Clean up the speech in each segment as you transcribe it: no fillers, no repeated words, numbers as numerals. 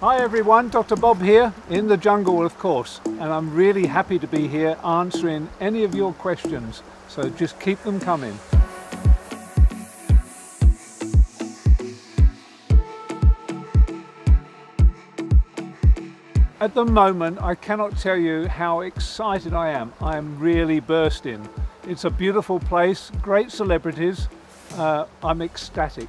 Hi everyone, Dr. Bob here, in the jungle of course, and I'm really happy to be here answering any of your questions, so just keep them coming. At the moment, I cannot tell you how excited I am. I am really bursting. It's a beautiful place, great celebrities. I'm ecstatic.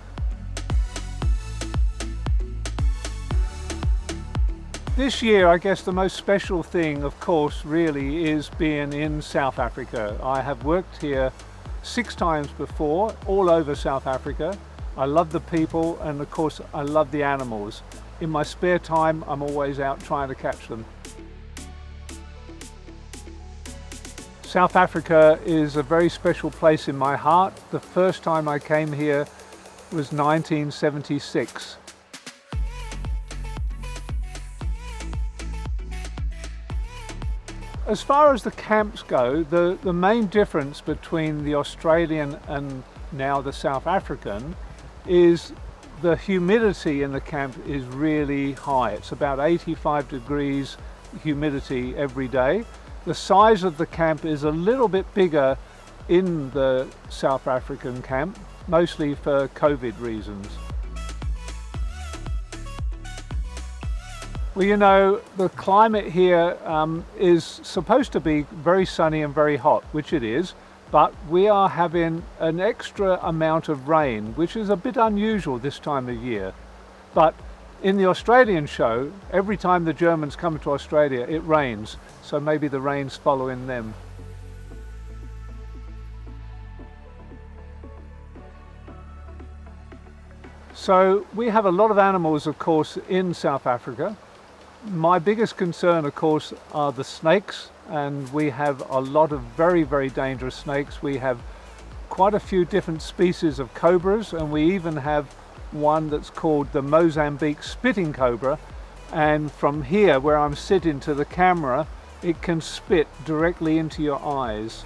This year, I guess the most special thing, of course, really is being in South Africa. I have worked here 6 times before, all over South Africa. I love the people and of course I love the animals. In my spare time, I'm always out trying to catch them. South Africa is a very special place in my heart. The first time I came here was 1976. As far as the camps go, the main difference between the Australian and now the South African is the humidity in the camp is really high. It's about 85 degrees humidity every day. The size of the camp is a little bit bigger in the South African camp, mostly for COVID reasons. Well, you know, the climate here is supposed to be very sunny and very hot, which it is, but we are having an extra amount of rain, which is a bit unusual this time of year. But in the Australian show, every time the Germans come to Australia, it rains, so maybe the rain's following them. So we have a lot of animals, of course, in South Africa. My biggest concern, of course, are the snakes, and we have a lot of very, very dangerous snakes. We have quite a few different species of cobras, and we even have one that's called the Mozambique spitting cobra, and from here where I'm sitting to the camera, it can spit directly into your eyes.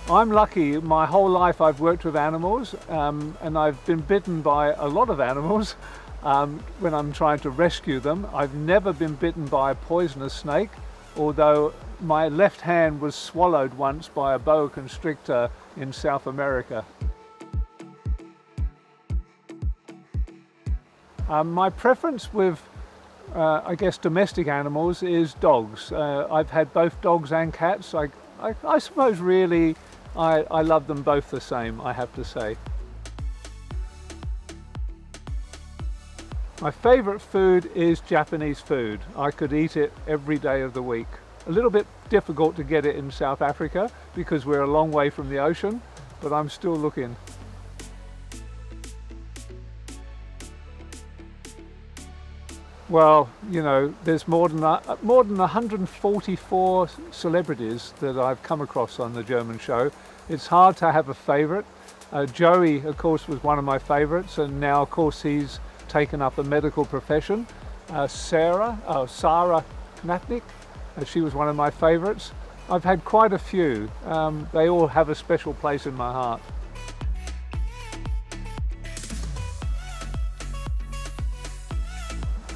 I'm lucky. My whole life I've worked with animals, and I've been bitten by a lot of animals when I'm trying to rescue them. I've never been bitten by a poisonous snake, although my left hand was swallowed once by a boa constrictor in South America. My preference with, I guess, domestic animals is dogs. I've had both dogs and cats. I suppose really I love them both the same, I have to say. My favourite food is Japanese food. I could eat it every day of the week. A little bit difficult to get it in South Africa because we're a long way from the ocean, but I'm still looking. Well, you know, there's more than 144 celebrities that I've come across on the German show. It's hard to have a favourite. Joey, of course, was one of my favourites, and now, of course, he's taken up a medical profession. Sarah Knatnik, she was one of my favourites. I've had quite a few. They all have a special place in my heart.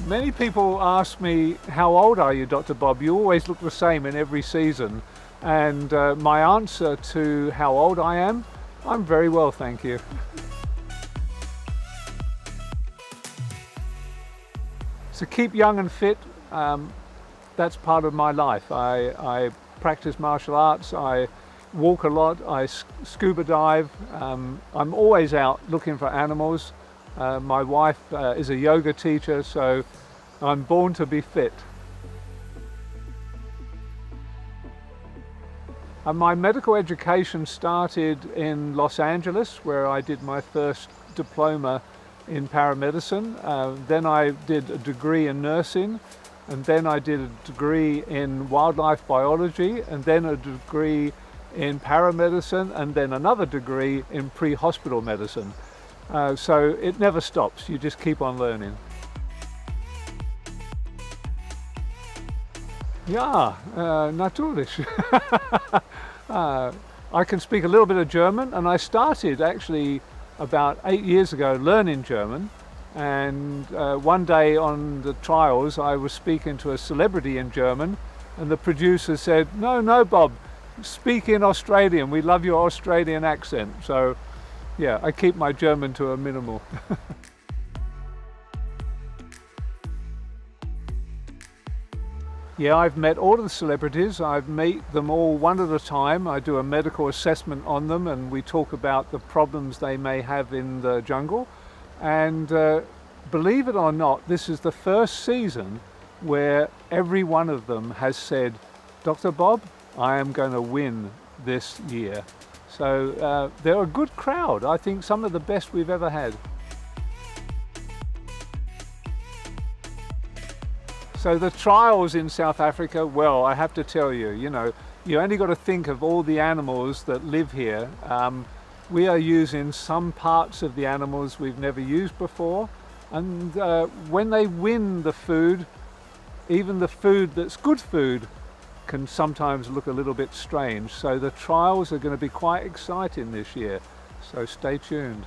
Many people ask me, how old are you, Dr. Bob? You always look the same in every season. And my answer to how old I am, I'm very well, thank you. So keep young and fit, that's part of my life. I practice martial arts, I walk a lot, I scuba dive. I'm always out looking for animals. My wife is a yoga teacher, so I'm born to be fit. My medical education started in Los Angeles, where I did my first diploma in paramedicine. Then I did a degree in nursing, and then I did a degree in wildlife biology, and then a degree in paramedicine, and then another degree in pre-hospital medicine. So it never stops, you just keep on learning. Ja, natürlich. I can speak a little bit of German, and I started actually about 8 years ago learning German, and one day on the trials I was speaking to a celebrity in German, and the producer said, no Bob, speak in Australian, we love your Australian accent. So yeah, I keep my German to a minimal. Yeah, I've met all of the celebrities. I've met them all one at a time. I do a medical assessment on them, and we talk about the problems they may have in the jungle. And believe it or not, this is the first season where every one of them has said, Dr. Bob, I am going to win this year. So they're a good crowd. I think some of the best we've ever had. So the trials in South Africa, well, I have to tell you, you only got to think of all the animals that live here. We are using some parts of the animals we've never used before. And when they win the food, even the food that's good food can sometimes look a little bit strange. So the trials are going to be quite exciting this year. So stay tuned.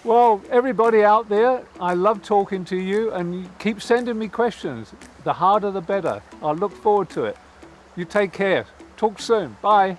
Well, everybody out there, I love talking to you, and keep sending me questions. The harder the better. I look forward to it. You take care. Talk soon. Bye.